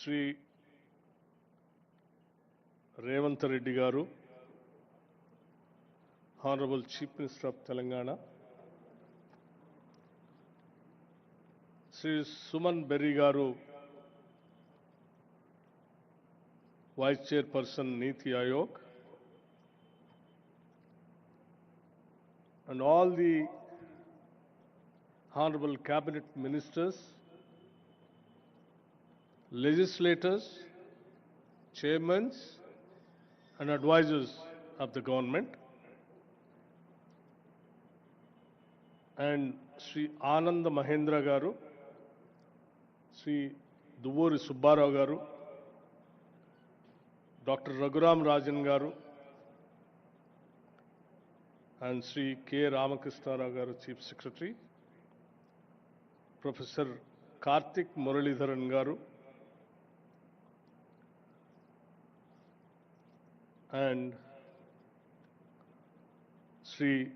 శ్రీ రేవంత్ రెడ్డి గారు, Honorable Chief Minister of Telangana, Sri Suman Berry garu, Vice Chairperson Niti Aayog, and all the Honorable Cabinet Ministers, legislators, chairmen, and advisors of the government, and Sri Ananda Mahendra garu, Sri Duvori Subbarao garu, Dr. Raghuram Rajan garu, and Sri K. Ramakrishna Rao garu, Chief Secretary, Professor Karthik Muralidharan garu, and Sri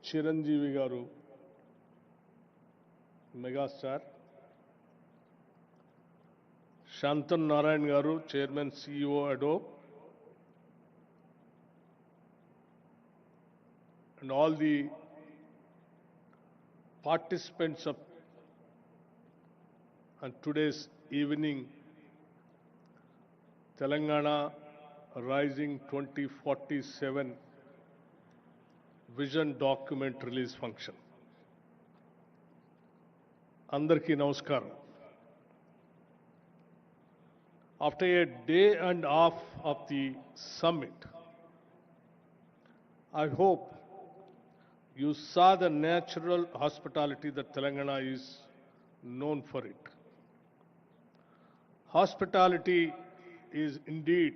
Chiranjeevi garu, Megastar, Shantan Narayan garu, Chairman CEO Adobe, and all the participants of today's evening Telangana Rising 2047 Vision Document Release Function. Andarki Namaskaram. After a day and a half of the summit, I hope you saw the natural hospitality that Telangana is known for it. Hospitality is indeed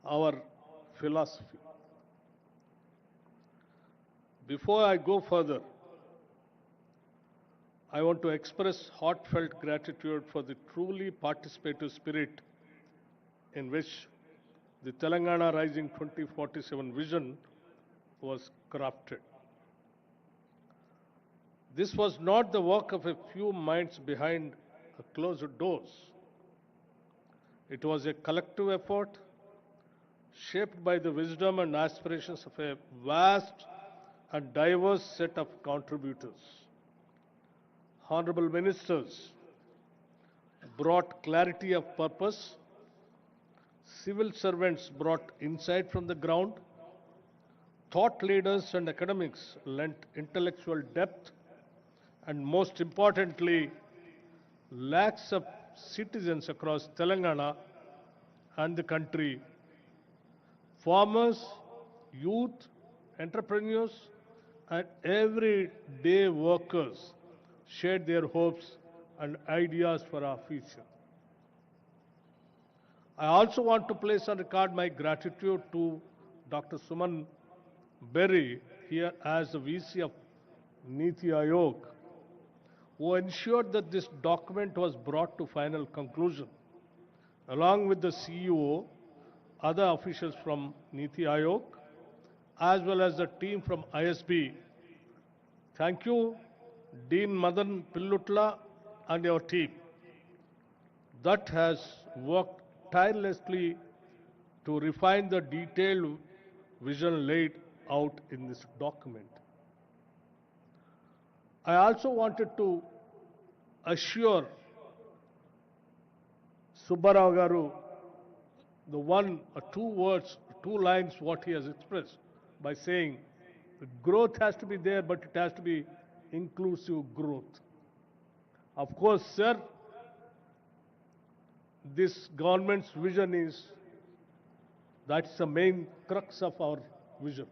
our philosophy. Before I go further, I want to express heartfelt gratitude for the truly participative spirit in which the Telangana Rising 2047 vision was crafted. This was not the work of a few minds behind closed doors. It was a collective effort shaped by the wisdom and aspirations of a vast and diverse set of contributors. Honorable ministers brought clarity of purpose, civil servants brought insight from the ground, thought leaders and academics lent intellectual depth, and most importantly, lakhs of citizens across Telangana and the country, farmers, youth, entrepreneurs, and everyday workers shared their hopes and ideas for our future. I also want to place on record my gratitude to Dr. Suman Berry, here as the VC of Niti Aayog, who ensured that this document was brought to final conclusion, along with the CEO, other officials from Niti Aayog, as well as the team from ISB. Thank you, Dean Madan Pillutla and your team that has worked tirelessly to refine the detailed vision laid out in this document. I also wanted to assure Subbarao garu the one or two words, two lines what he has expressed by saying growth has to be there, but it has to be inclusive growth. Of course, sir, this government's vision is, that's the main crux of our vision.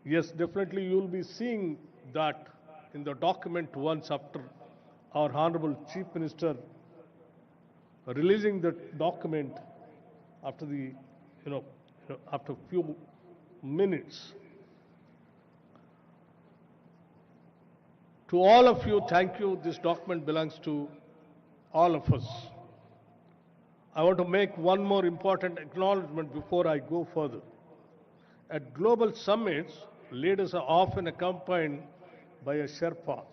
Yes, definitely you will be seeing that in the document once after our Honorable Chief Minister releasing the document after the, after a few minutes. To all of you, thank you. This document belongs to all of us. I want to make one more important acknowledgement before I go further. At global summits, leaders are often accompanied by a Sherpa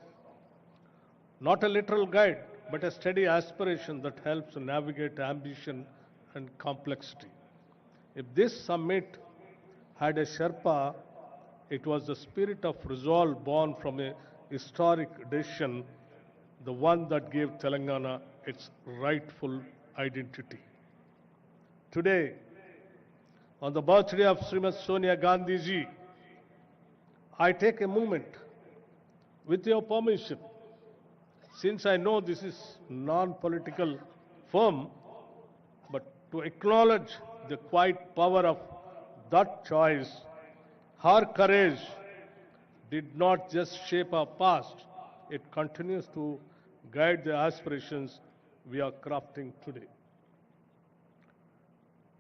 Not a literal guide, but a steady aspiration that helps navigate ambition and complexity. If this summit had a Sherpa, it was the spirit of resolve born from a historic decision, the one that gave Telangana its rightful identity. Today, on the birthday of Srimati Sonia Gandhi ji, I take a moment, with your permission, since I know this is non-political forum, but to acknowledge the quiet power of that choice. Her courage did not just shape our past, it continues to guide the aspirations we are crafting today.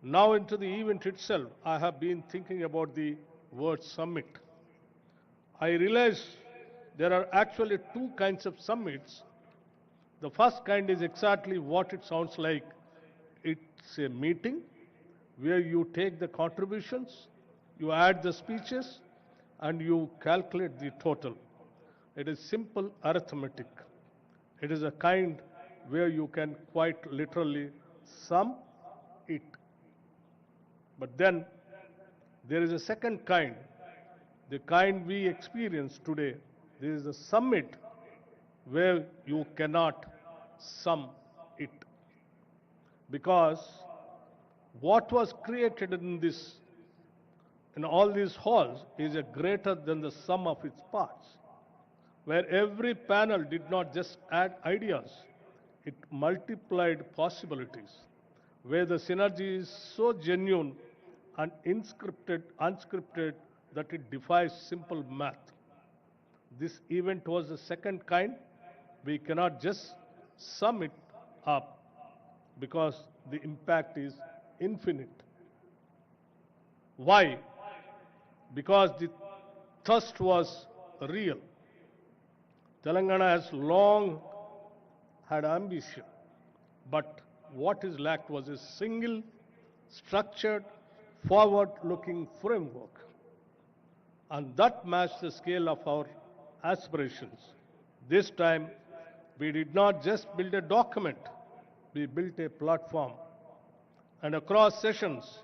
Now into the event itself, I have been thinking about the word summit. I realize there are actually two kinds of summits. The first kind is exactly what it sounds like. It's a meeting where you take the contributions, you add the speeches, and you calculate the total. It is simple arithmetic. It is a kind where you can quite literally sum it. But then there is a second kind, the kind we experience today. There is a summit where you cannot sum it. Because what was created in all these halls is a greater than the sum of its parts, where every panel did not just add ideas, it multiplied possibilities, where the synergy is so genuine and unscripted that it defies simple math. This event was the second kind. We cannot just sum it up because the impact is infinite. Why? Because the thirst was real. Telangana has long had ambition, but what is lacked was a single, structured, forward-looking framework. And that matched the scale of our aspirations. This time, we did not just build a document, we built a platform. And across sessions,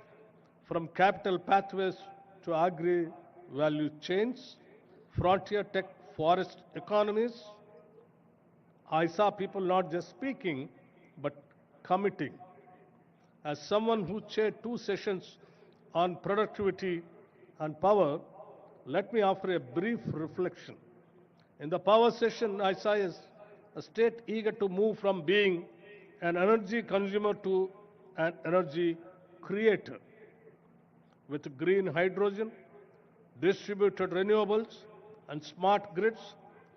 from capital pathways to agri-value chains, frontier tech forest economies, I saw people not just speaking, but committing. As someone who chaired two sessions on productivity and power, let me offer a brief reflection. In the power session, I saw a state eager to move from being an energy consumer to an energy creator, with green hydrogen, distributed renewables, and smart grids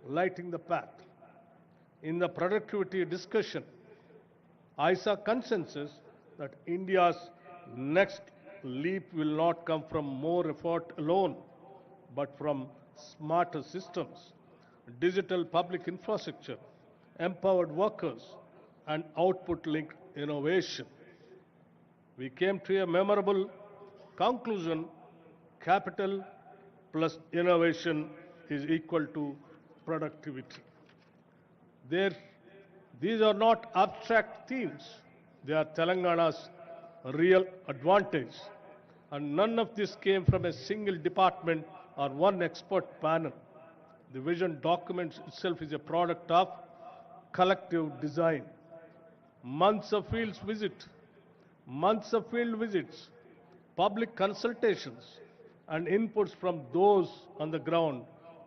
lighting the path. In the productivity discussion, I saw consensus that India's next leap will not come from more effort alone, but from smarter systems, digital public infrastructure, empowered workers, and output-linked innovation. We came to a memorable conclusion: capital plus innovation is equal to productivity. There, these are not abstract themes. They are Telangana's real advantage. And none of this came from a single department or one expert panel. The vision document itself is a product of collective design. Months of field visits, public consultations, and inputs from those on the ground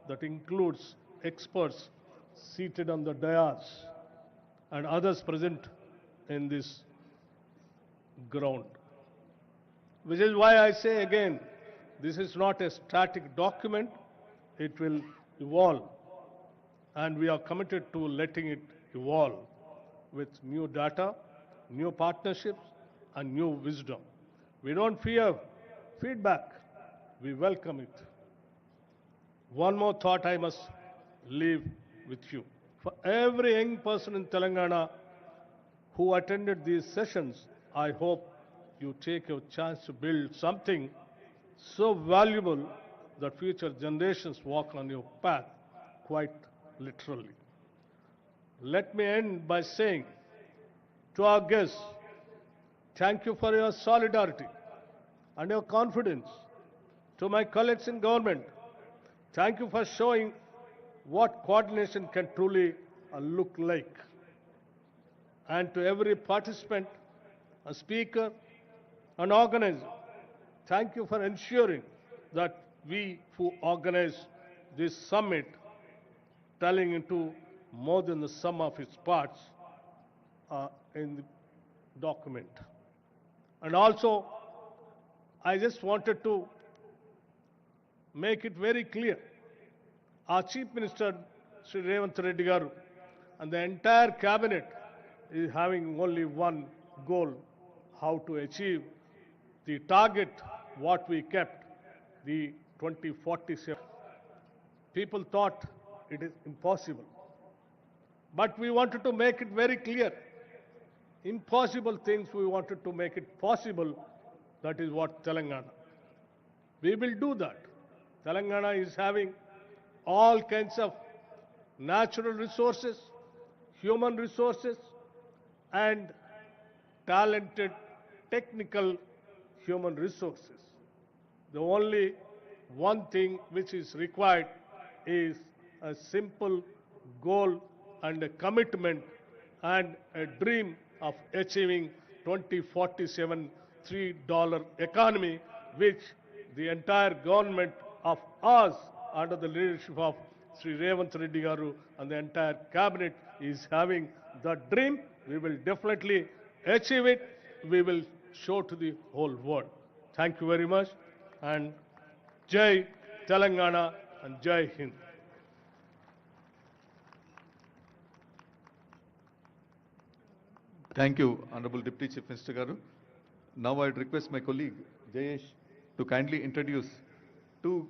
that includes experts seated on the dais and others present in this ground. Which is why I say again, this is not a static document, it will evolve. And we are committed to letting it evolve with new data, new partnerships, and new wisdom. We don't fear feedback, we welcome it. One more thought I must leave with you. For every young person in Telangana who attended these sessions, I hope you take your chance to build something so valuable that future generations walk on your path quite literally. Let me end by saying to our guests, thank you for your solidarity and your confidence. To my colleagues in government, thank you for showing what coordination can truly look like. And to every participant, a speaker, an organizer, thank you for ensuring that we who organize this summit, telling into more than the sum of its parts, in the document. And also, I just wanted to make it very clear. Our Chief Minister, Sri Revanth Reddy Garu, and the entire cabinet is having only one goal, how to achieve the target what we kept, the 2047. People thought it is impossible. But we wanted to make it very clear. Impossible things we wanted to make it possible. That is what Telangana. We will do that. Telangana is having all kinds of natural resources, human resources, and talented technical human resources. The only one thing which is required is a simple goal and a commitment and a dream of achieving 2047 $3 economy, which the entire government of us under the leadership of Sri Revanth Reddy Garu and the entire cabinet is having that dream. We will definitely achieve it. We will show to the whole world. Thank you very much, and Jai Telangana and Jai Hind. Thank you, Honorable Deputy Chief Minister Garu. Now I'd request my colleague Jayesh to kindly introduce two